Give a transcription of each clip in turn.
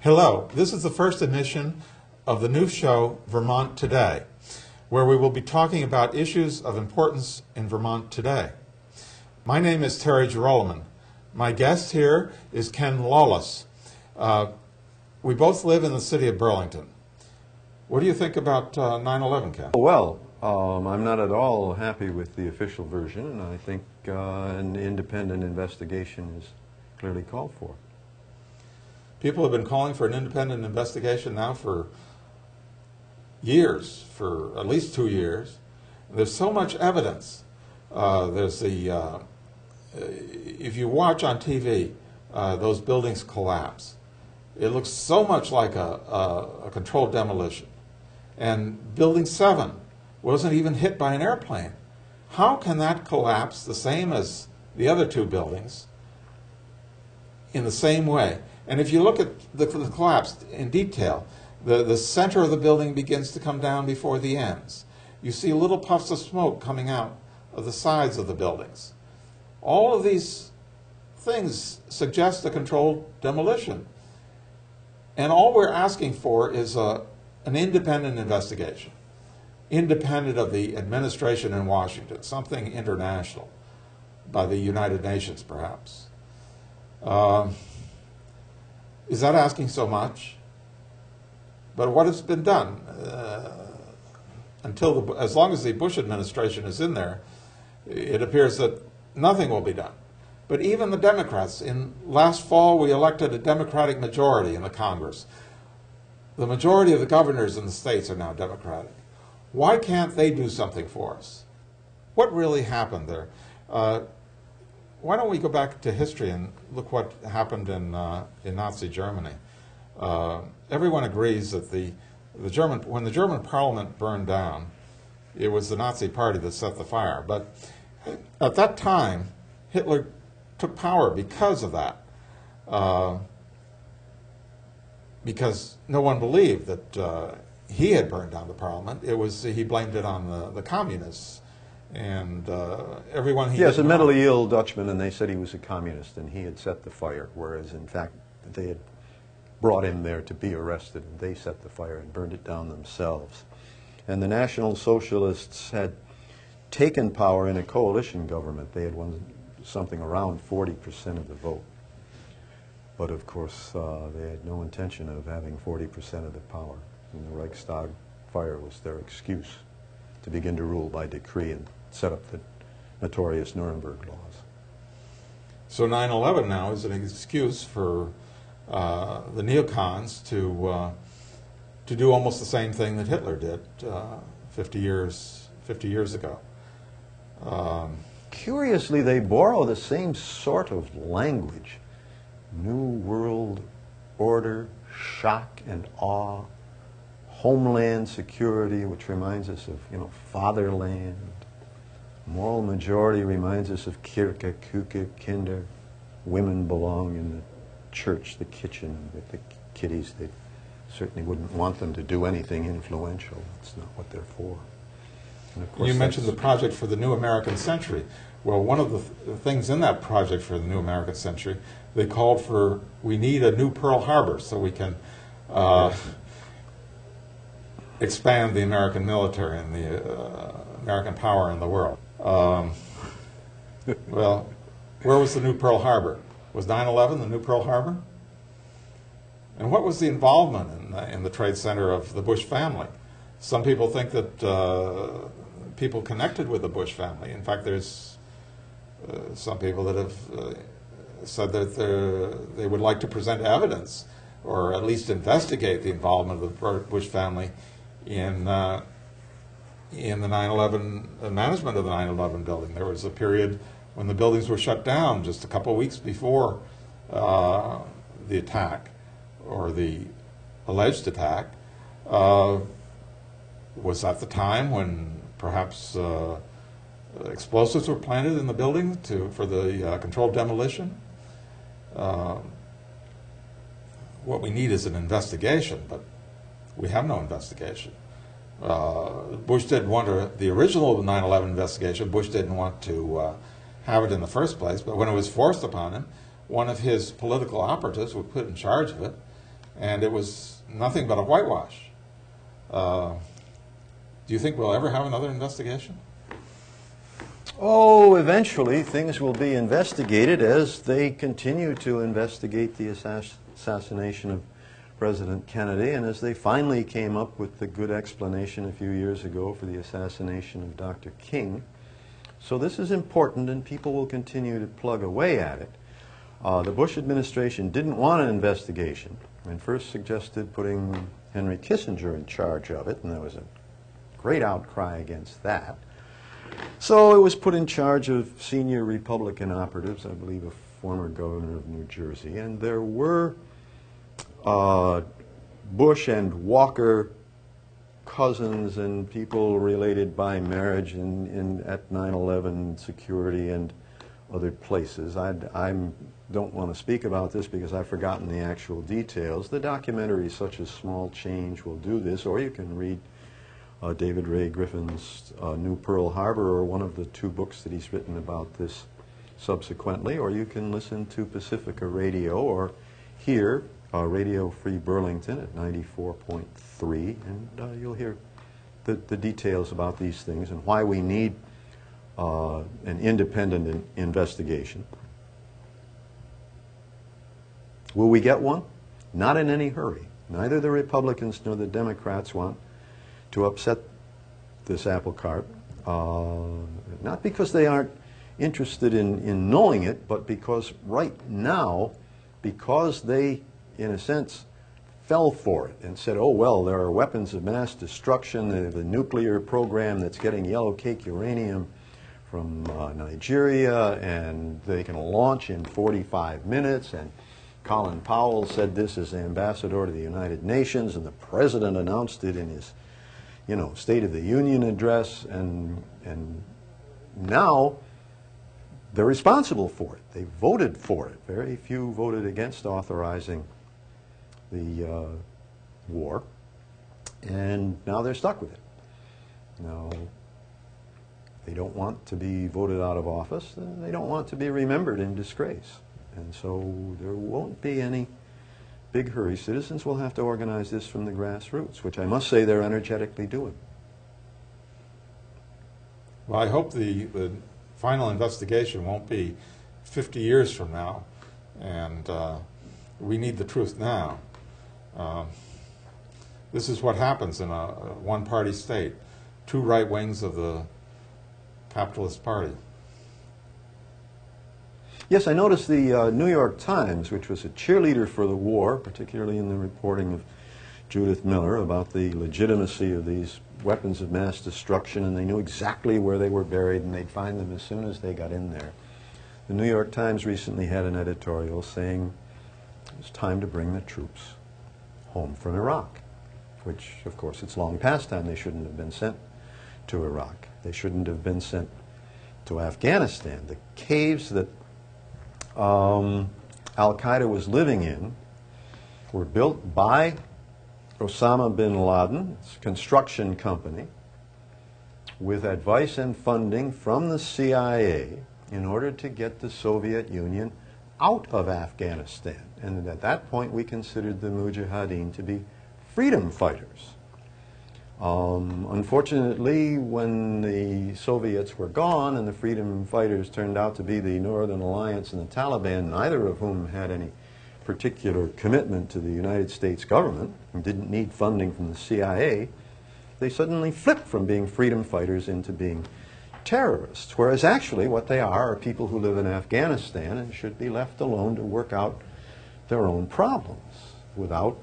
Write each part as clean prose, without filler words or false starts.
Hello, this is the first edition of the new show, Vermont Today, where we will be talking about issues of importance in Vermont today. My name is Terry Jeroloman. My guest here is Ken Lawless. We both live in the city of Burlington. What do you think about 9/11, Ken? Well, I'm not at all happy with the official version, and I think an independent investigation is clearly called for. People have been calling for an independent investigation now for years, for at least 2 years. There's so much evidence. If you watch on TV, those buildings collapse. It looks so much like a controlled demolition. And Building 7 wasn't even hit by an airplane. How can that collapse the same as the other two buildings in the same way? And if you look at the collapse in detail, the center of the building begins to come down before the ends. You see little puffs of smoke coming out of the sides of the buildings. All of these things suggest a controlled demolition. And all we're asking for is an independent investigation, independent of the administration in Washington, something international, by the United Nations perhaps. Is that asking so much? But what has been done? As long as the Bush administration is in there, it appears that nothing will be done. But even the Democrats, last fall we elected a Democratic majority in the Congress. The majority of the governors in the states are now Democratic. Why can't they do something for us? What really happened there? Why don't we go back to history and look what happened in Nazi Germany? Everyone agrees that when the German Parliament burned down, it was the Nazi Party that set the fire. But at that time, Hitler took power because of that. Because no one believed that he had burned down the Parliament. He blamed it on the communists. And everyone he Yes, a mentally ill Dutchman, and they said he was a communist and he had set the fire, whereas in fact they had brought him there to be arrested, and they set the fire and burned it down themselves. And the National Socialists had taken power in a coalition government. They had won something around 40% of the vote. But of course they had no intention of having 40% of the power. And the Reichstag fire was their excuse to begin to rule by decree and set up the notorious Nuremberg laws. So 9/11 now is an excuse for the neocons to do almost the same thing that Hitler did 50 years ago. Curiously, they borrow the same sort of language: New World Order, shock and awe, homeland security, which reminds us of, fatherland. Moral majority reminds us of Kirche, Küche, Kinder. Women belong in the church, the kitchen, with the kiddies. They certainly wouldn't want them to do anything influential. That's not what they're for. And of course, you mentioned the project for the New American Century. Well, one of the things in that project for the New American Century, they called for, we need a new Pearl Harbor so we can expand the American military and the American power in the world. Well, where was the new Pearl Harbor? Was 9/11 the new Pearl Harbor? And what was the involvement in the Trade Center of the Bush family? Some people think that people connected with the Bush family. In fact, there's some people that have said that they would like to present evidence or at least investigate the involvement of the Bush family in the 9/11 management of the 9/11 building. There was a period when the buildings were shut down just a couple of weeks before the attack, or the alleged attack. Was that the time when perhaps explosives were planted in the building for the controlled demolition? What we need is an investigation, but we have no investigation. Bush didn't want the original 9/11 investigation. Bush didn't want to have it in the first place, but when it was forced upon him, one of his political operatives was put in charge of it, and it was nothing but a whitewash. Do you think we'll ever have another investigation? Oh, eventually things will be investigated as they continue to investigate the assassination of President Kennedy, and as they finally came up with the good explanation a few years ago for the assassination of Dr. King. So this is important, and people will continue to plug away at it. The Bush administration didn't want an investigation and first suggested putting Henry Kissinger in charge of it, and there was a great outcry against that. So it was put in charge of senior Republican operatives, I believe a former governor of New Jersey, and there were Bush and Walker cousins and people related by marriage at 9/11 security and other places. I don't want to speak about this because I've forgotten the actual details. The documentaries such as Small Change will do this, or you can read David Ray Griffin's New Pearl Harbor, or one of the two books that he's written about this subsequently, or you can listen to Pacifica Radio, or hear Radio Free Burlington at 94.3, and you'll hear the details about these things and why we need an independent investigation. Will we get one? Not in any hurry. Neither the Republicans nor the Democrats want to upset this apple cart, not because they aren't interested in knowing it, but because right now, because they, in a sense, fell for it and said, oh, well, there are weapons of mass destruction, the nuclear program that's getting yellow cake uranium from Nigeria, and they can launch in 45 minutes, and Colin Powell said this as ambassador to the United Nations, and the president announced it in his State of the Union address, and now they're responsible for it. They voted for it. Very few voted against authorizing the war, and now they're stuck with it. Now, they don't want to be voted out of office, and they don't want to be remembered in disgrace. And so there won't be any big hurry. Citizens will have to organize this from the grassroots, which I must say they're energetically doing. Well, I hope the final investigation won't be 50 years from now, and we need the truth now. This is what happens in a one-party state, two right wings of the capitalist party. Yes, I noticed the New York Times, which was a cheerleader for the war, particularly in the reporting of Judith Miller about the legitimacy of these weapons of mass destruction, and they knew exactly where they were buried, and they'd find them as soon as they got in there. The New York Times recently had an editorial saying it's time to bring the troops home from Iraq, which, of course, it's long past time. They shouldn't have been sent to Iraq. They shouldn't have been sent to Afghanistan. The caves that Al-Qaeda was living in were built by Osama bin Laden's construction company with advice and funding from the CIA in order to get the Soviet Union out of Afghanistan. And at that point we considered the Mujahideen to be freedom fighters. Unfortunately, when the Soviets were gone and the freedom fighters turned out to be the Northern Alliance and the Taliban, neither of whom had any particular commitment to the United States government and didn't need funding from the CIA, they suddenly flipped from being freedom fighters into being terrorists, whereas actually what they are people who live in Afghanistan and should be left alone to work out their own problems without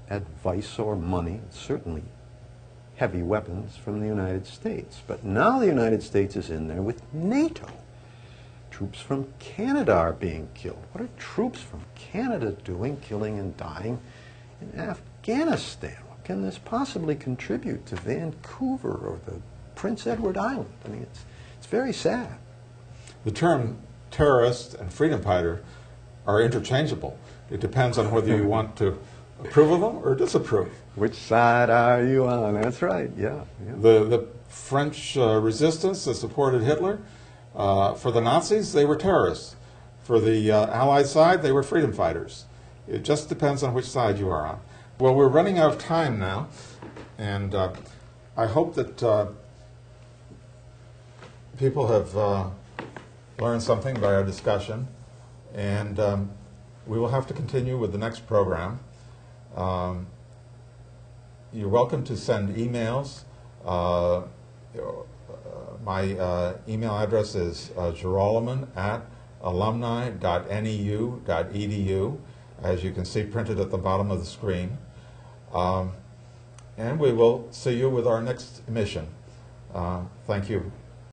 advice or money, certainly heavy weapons from the United States. But now the United States is in there with NATO. Troops from Canada are being killed. What are troops from Canada doing, killing and dying in Afghanistan? What can this possibly contribute to Vancouver or the Prince Edward Island? I mean, it's very sad. The term terrorist and freedom fighter are interchangeable. It depends on whether you want to approve of them or disapprove. Which side are you on? That's right, yeah. The French resistance that supported Hitler, for the Nazis, they were terrorists. For the Allied side, they were freedom fighters. It just depends on which side you are on. Well, we're running out of time now, and I hope that people have learned something by our discussion, and we will have to continue with the next program. You're welcome to send emails. My email address is jeroloman@alumni.neu.edu, as you can see printed at the bottom of the screen. And we will see you with our next mission. Thank you.